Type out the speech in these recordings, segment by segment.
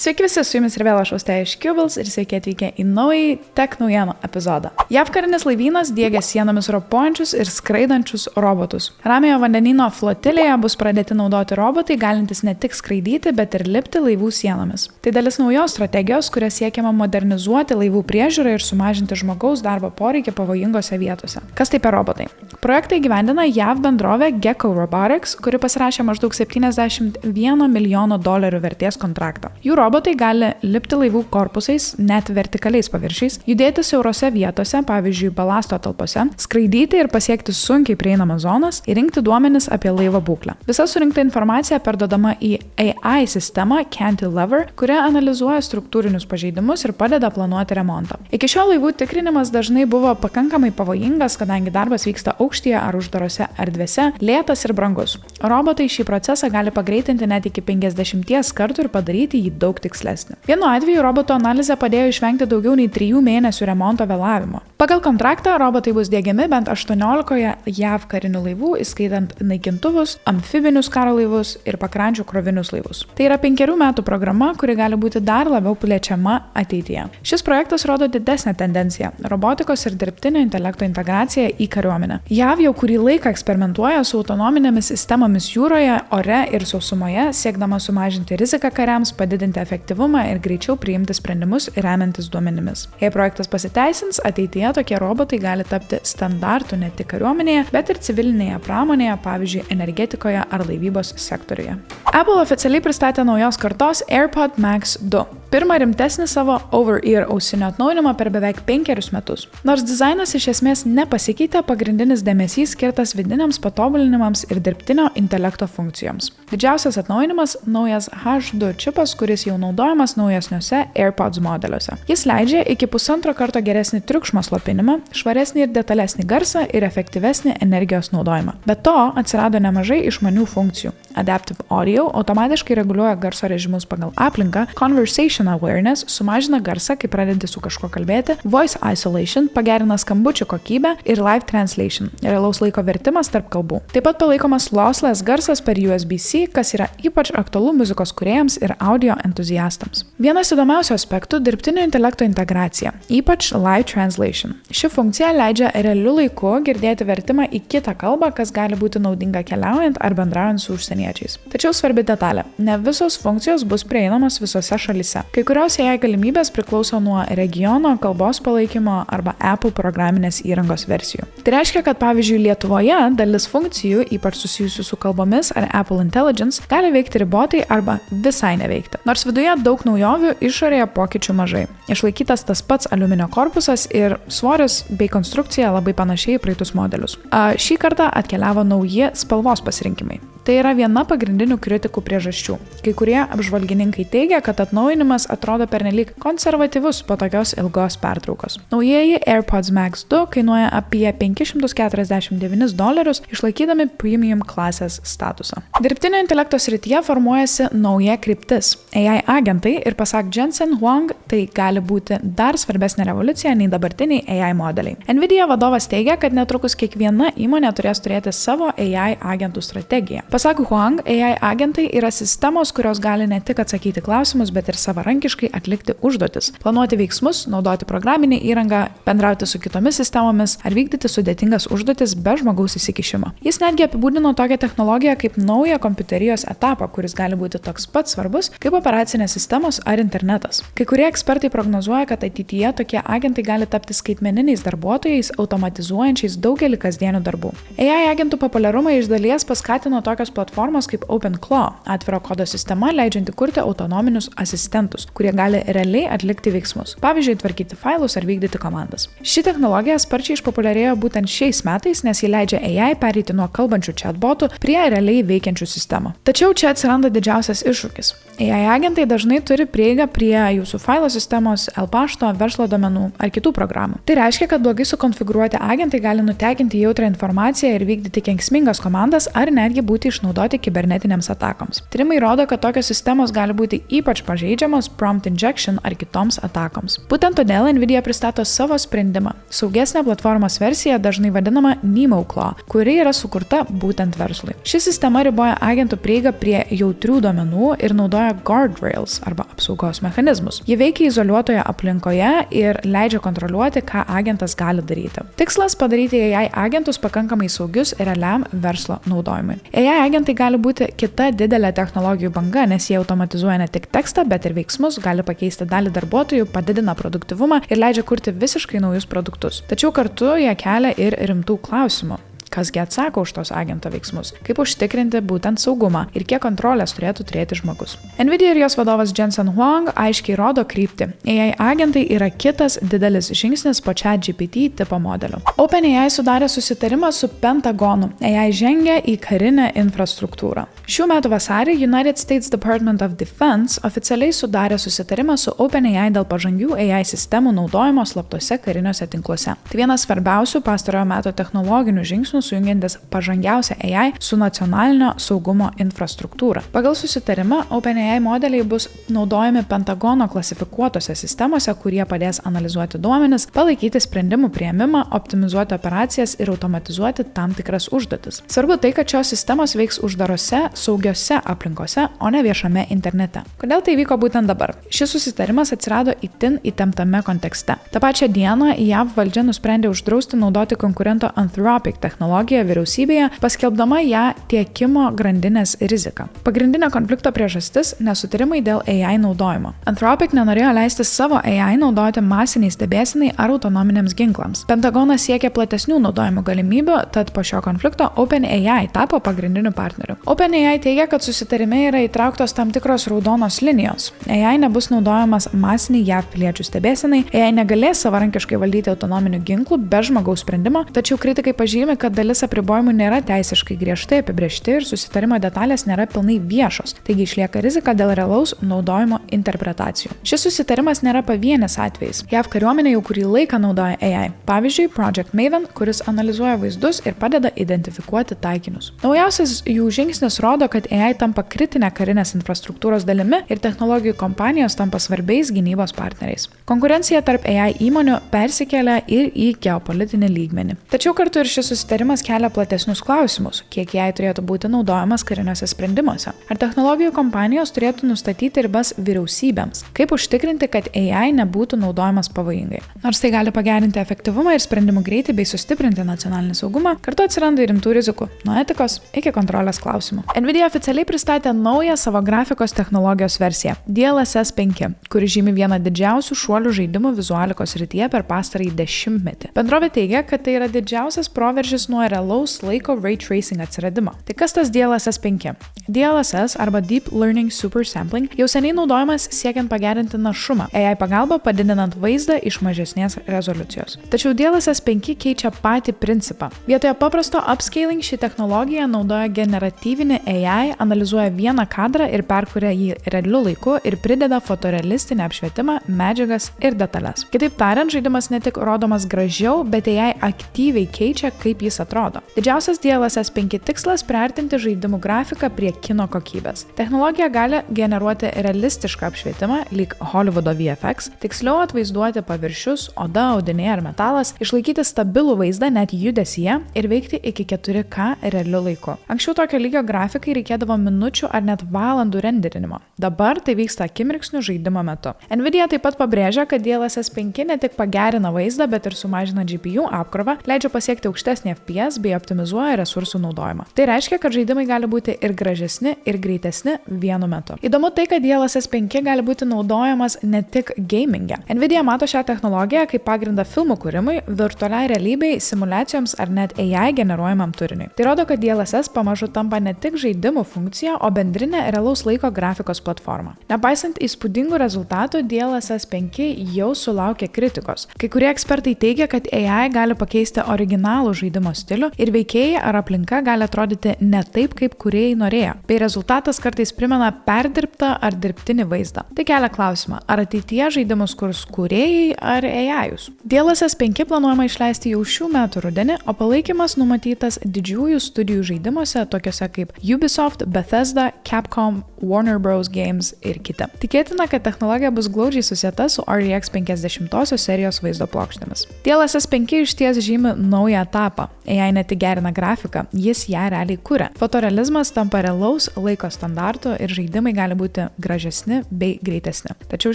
Sveiki visi, su jumis ir vėl aš Austėja iš Cubals ir sveiki atvykę į naują tech naujienų epizodą. JAV karinis laivynas diegia sienomis ropojančius ir skraidančius robotus. Ramiojo vandenyno flotilėje bus pradėti naudoti robotai, galintys ne tik skraidyti, bet ir lipti laivų sienomis. Tai dalis naujos strategijos, kuria siekiama modernizuoti laivų priežiūrą ir sumažinti žmogaus darbo poreikį pavojingose vietose. Kas tai per robotai? Projektą įgyvendina JAV bendrovė Gecko Robotics, kuri pasirašė maždaug $71 milijono vertės kontraktą. Jų robotai gali lipti laivų korpusais, net vertikaliais paviršiais, judėti siaurose vietose, pavyzdžiui, balasto talpose, skraidyti ir pasiekti sunkiai prieinamas zonas ir rinkti duomenis apie laivo būklę. Visa surinkta informacija perdodama į AI sistemą Cantilever, kuria analizuoja struktūrinius pažeidimus ir padeda planuoti remontą. Iki šiol laivų tikrinimas dažnai buvo pakankamai pavojingas, kadangi darbas vyksta aukštyje ar uždarose erdvėse, lėtas ir brangus. Robotai šį procesą gali pagreitinti net iki 50 kartų ir padaryti jį daug tikslesnį. Vienu atveju roboto analizė padėjo išvengti daugiau nei 3 mėnesių remonto vėlavimo. Pagal kontraktą robotai bus diegiami bent 18 JAV karinių laivų, įskaitant naikintuvus, amfibinius karo laivus ir pakrančių krovinius laivus. Tai yra 5 metų programa, kuri gali būti dar labiau plečiama ateityje. Šis projektas rodo didesnę tendenciją – robotikos ir dirbtinio intelekto integraciją į kariuomenę. JAV jau kurį laiką eksperimentuoja su autonominėmis sistemomis jūroje, ore ir sausumoje, siekdama sumažinti riziką kariams, padidinti efektyvumą ir greičiau priimti sprendimus remiantis duomenimis. Jei projektas pasiteisins, ateityje tokie robotai gali tapti standartu ne tik kariuomenėje, bet ir civilinėje pramonėje, pavyzdžiui, energetikoje ar laivybos sektoriuje. Apple oficialiai pristatė naujos kartos AirPod Max 2. Pirmą rimtesnį savo over-ear ausinio atnaujinimą per beveik 5 metus. Nors dizainas iš esmės nepasikeitė, pagrindinis dėmesys skirtas vidiniams patobulinimams ir dirbtinio intelekto funkcijoms. Didžiausias atnaujinimas – naujas H2 čipas, kuris jau naudojamas naujesniuose AirPods modeliuose. Jis leidžia iki 1,5 karto geresnį triukšmo slopinimą, švaresnį ir detalesnį garsą ir efektyvesnį energijos naudojimą. Be to, atsirado nemažai išmanių funkcijų. Adaptive Audio automatiškai reguliuoja garso režimus pagal aplinką, Conversation Awareness sumažina garsą, kai pradedi su kažkuo kalbėti, Voice Isolation pagerina skambučių kokybę ir Live Translation – realaus laiko vertimas tarp kalbų. Taip pat palaikomas lossless garsas per USB-C, kas yra ypač aktualu muzikos kūrėjams ir audio entuziastams. Vienas įdomiausių aspektų – dirbtinio intelekto integracija, ypač Live Translation. Ši funkcija leidžia realiu laiku girdėti vertimą į kitą kalbą, kas gali būti naudinga keliaujant ar bendraujant su užsieniečiais. Tačiau svarbi detalė – ne visos funkcijos bus prieinamos visose šalyse. Kai kurios AI galimybės priklauso nuo regiono, kalbos palaikymo arba Apple programinės įrangos versijų. Tai reiškia, kad pavyzdžiui Lietuvoje dalis funkcijų, ypač susijusių su kalbomis ar Apple Intelligence, gali veikti ribotai arba visai neveikti. Nors viduje daug naujovių, išorėje pokyčių mažai. Išlaikytas tas pats aliuminio korpusas ir svoris bei konstrukcija labai panašiai į praeitus modelius. Šį kartą atkeliavo nauji spalvos pasirinkimai. Tai yra viena pagrindinių kritikų priežasčių. Kai kurie apžvalgininkai teigia, kad atnaujinimas atrodo pernelyg konservatyvus po tokios ilgos pertraukos. Naujieji AirPods Max 2 kainuoja apie $549, išlaikydami premium klasės statusą. Dirbtinio intelekto srityje formuojasi nauja kryptis – AI agentai ir pasak Jensen Huang, tai gali būti dar svarbesnė revoliucija nei dabartiniai AI modeliai. Nvidia vadovas teigia, kad netrukus kiekviena įmonė turės turėti savo AI agentų strategiją. Pasak Huang, AI agentai yra sistemos, kurios gali ne tik atsakyti klausimus, bet ir savarankiškai atlikti užduotis, planuoti veiksmus, naudoti programinę įrangą, bendrauti su kitomis sistemomis ar vykdyti sudėtingas užduotis be žmogaus įsikišimo. Jis netgi apibūdino tokią technologiją kaip naują kompiuterijos etapą, kuris gali būti toks pat svarbus kaip operacinės sistemos ar internetas. Kai kurie ekspertai prognozuoja, kad ateityje tokie agentai gali tapti skaitmeniniais darbuotojais, automatizuojančiais daugelį kasdienių darbų. AI agentų populiarumą iš dalies paskatino tokios platformos kaip OpenClaw, atviro kodo sistema leidžianti kurti autonominius asistentus, kurie gali realiai atlikti veiksmus, pavyzdžiui, tvarkyti failus ar vykdyti komandas. Ši technologija sparčiai išpopuliarėjo būtent šiais metais, nes ji leidžia AI pereiti nuo kalbančių chatbotų prie realiai veikiančių sistemų. Tačiau čia atsiranda didžiausias iššūkis. AI agentai dažnai turi prieigą prie jūsų failo sistemos, pašto, verslo duomenų ar kitų programų. Tai reiškia, kad blogai sukonfigūruoti agentai gali nutekinti jautrią informaciją ir vykdyti kenksmingas komandas ar netgi būti išnaudoti kibernetinėms atakoms. Tyrimai rodo, kad tokios sistemos gali būti ypač pažeidžiamos prompt injection ar kitoms atakoms. Būtent todėl Nvidia pristato savo sprendimą – saugesnę platformos versiją, dažnai vadinama NemoClaw, kuri yra sukurta būtent verslui. Ši sistema riboja agentų prieigą prie jautrių duomenų ir naudoja guardrails arba apsaugos mechanizmus. Ji veikia izoliuotoje aplinkoje ir leidžia kontroliuoti, ką agentas gali daryti. Tikslas – padaryti AI agentus pakankamai saugius realiam verslo naudojimui. AI agentai gali būti kita didelė technologijų banga, nes jie automatizuoja ne tik tekstą, bet ir veiksmus, gali pakeisti dalį darbuotojų, padidina produktyvumą ir leidžia kurti visiškai naujus produktus. Tačiau kartu jie kelia ir rimtų klausimų. Kasgi atsako už tos agento veiksmus, kaip užtikrinti būtent saugumą ir kiek kontrolės turėtų turėti žmogus. Nvidia ir jos vadovas Jensen Huang aiškiai rodo kryptį. AI agentai yra kitas didelis žingsnis po ChatGPT tipo modeliu. OpenAI sudarė susitarimą su Pentagonu. AI žengia į karinę infrastruktūrą. Šių metų vasarį United States Department of Defense oficialiai sudarė susitarimą su OpenAI dėl pažangių AI sistemų naudojimo slaptose kariniuose tinkluose. Tai vienas svarbiausių pastarojo meto technologinių žingsnių sujungiantis pažangiausią AI su nacionalinio saugumo infrastruktūra. Pagal susitarimą OpenAI modeliai bus naudojami Pentagono klasifikuotose sistemose, kurie padės analizuoti duomenis, palaikyti sprendimų priėmimą, optimizuoti operacijas ir automatizuoti tam tikras užduotis. Svarbu tai, kad šios sistemos veiks uždarose, saugiose aplinkose, o ne viešame internete. Kodėl tai vyko būtent dabar? Šis susitarimas atsirado itin įtemptame kontekste. Ta pačią dieną JAV valdžia nusprendė uždrausti naudoti konkurento Anthropic technologiją vyriausybėje, paskelbdama ją tiekimo grandinės riziką. Pagrindinė konflikto priežastis – nesutarimai dėl AI naudojimo. Anthropic nenorėjo leisti savo AI naudoti masiniai stebėsinai ar autonominiams ginklams. Pentagonas siekė platesnių naudojimo galimybių, tad po šio konflikto OpenAI tapo pagrindiniu partneriu. OpenAI teigia, kad susitarime yra įtrauktos tam tikros raudonos linijos. AI nebus naudojamas masiniai JAV piliečių stebėsinai, AI negalės savarankiškai valdyti autonominių ginklų be žmogaus sprendimo, tačiau kritikai pažymi, kad dalis apribojimų nėra teisiškai griežtai apibrėžti ir susitarimo detalės nėra pilnai viešos, taigi išlieka rizika dėl realaus naudojimo interpretacijų. Šis susitarimas nėra pavienis atvejis. JAV kariuomenė jau kurį laiką naudoja AI. Pavyzdžiui, Project Maven, kuris analizuoja vaizdus ir padeda identifikuoti taikinius. Naujausias jų žingsnis rodo, kad AI tampa kritinė karinės infrastruktūros dalimi ir technologijų kompanijos tampa svarbiais gynybos partneriais. Konkurencija tarp AI įmonių persikelia ir į geopolitinį lygmenį. Tačiau kartu ir šis susitarimas kelia platesnius klausimus, kiek AI turėtų būti naudojamas kariniuose sprendimuose. Ar technologijų kompanijos turėtų nustatyti ribas vyriausybėms? Kaip užtikrinti, kad AI nebūtų naudojamas pavojingai? Nors tai gali pagerinti efektyvumą ir sprendimų greitį bei sustiprinti nacionalinį saugumą, kartu atsiranda ir rimtų rizikų, nuo etikos iki kontrolės klausimų. Nvidia oficialiai pristatė naują savo grafikos technologijos versiją – DLSS 5, kuri žymi vieną didžiausių šuolių žaidimų vizualikos srityje per pastarąjį dešimtmetį. Bendrovė teigia, kad tai yra didžiausias proveržis nuo realaus laiko ray tracing atsiradimo. Tai kas tas DLSS 5? DLSS arba Deep Learning Super Sampling jau seniai naudojamas siekiant pagerinti našumą, AI pagalba padidinant vaizdą iš mažesnės rezoliucijos. Tačiau DLSS 5 keičia patį principą. Vietoje paprasto upscaling ši technologija naudoja generatyvinį AI, analizuoja vieną kadrą ir perkuria jį realiu laiku ir prideda fotorealistinį apšvietimą, medžiagas ir detalės. Kitaip tariant, žaidimas ne tik rodomas gražiau, bet AI aktyviai keičia, kaip jis atrodo. Didžiausias DLSS 5 tikslas – priartinti žaidimų grafiką prie kino kokybės. Technologija gali generuoti realistišką apšvietimą, lyg Hollywoodo VFX, tiksliau atvaizduoti paviršius, oda, audiniai ar metalas, išlaikyti stabilų vaizdą net judesyje ir veikti iki 4K realiu laiku. Anksčiau tokio lygio grafikai reikėdavo minučių ar net valandų renderinimo. Dabar tai vyksta akimirksniu žaidimo metu. Nvidia taip pat pabrėžia, kad DLSS 5 ne tik pagerina vaizdą, bet ir sumažina GPU apkrovą, leidžia pasiekti aukštesnį FPS bei optimizuoja resursų naudojimą. Tai reiškia, kad žaidimai gali būti ir gražesni, ir greitesni vienu metu. Įdomu tai, kad DLSS 5 gali būti naudojamas ne tik gaming'e. Nvidia mato šią technologiją kaip pagrindą filmų kūrimui, virtualiai realybei, simuliacijoms ar net AI generuojamam turiniui. Tai rodo, kad DLSS pamažu tampa ne tik žaidimų funkcija, o bendrinė realaus laiko grafikos platforma. Nepaisant įspūdingų rezultatų, DLSS 5 jau sulaukė kritikos. Kai kurie ekspertai teigia, kad AI gali pakeisti originalų žaidimo stilių ir veikėjai ar aplinka gali atrodyti ne taip, kaip kūrėjai norėjo, bei rezultatas kartais primena perdirbtą ar dirbtinį vaizdą. Tai kelia klausimą, ar ateityje žaidimus kurs kūrėjai ar AI-us. DLSS 5 planuojama išleisti jau šių metų rudenį, o palaikymas numatytas didžiųjų studijų žaidimuose tokiuose kaip Ubisoft, Bethesda, Capcom, Warner Bros. Games ir kiti. Tikėtina, kad technologija bus glaudžiai susieta su RTX 50 serijos vaizdo plokštėmis. DLSS 5 išties žymi naują etapą. AI ne tik gerina grafiką, jis ją realiai kuria. Fotorealizmas tampa realaus laiko standartu ir žaidimai gali būti gražesni bei greitesni. Tačiau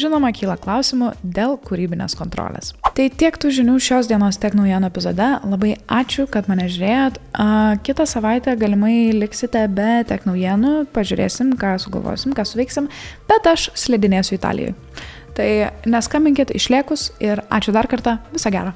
žinoma, kyla klausimų dėl kūrybinės kontrolės. Tai tiek tų žinių šios dienos Tech naujienų epizode. Labai ačiū, kad mane žiūrėjot. Kitą savaitę galimai liksite be Tech naujienų. Pažiūrėsim, ką sugalvosim, ką suveiksim, bet aš slidinėsiu Italijoje. Tai neskambinkit išlėkus ir ačiū dar kartą, viso gero.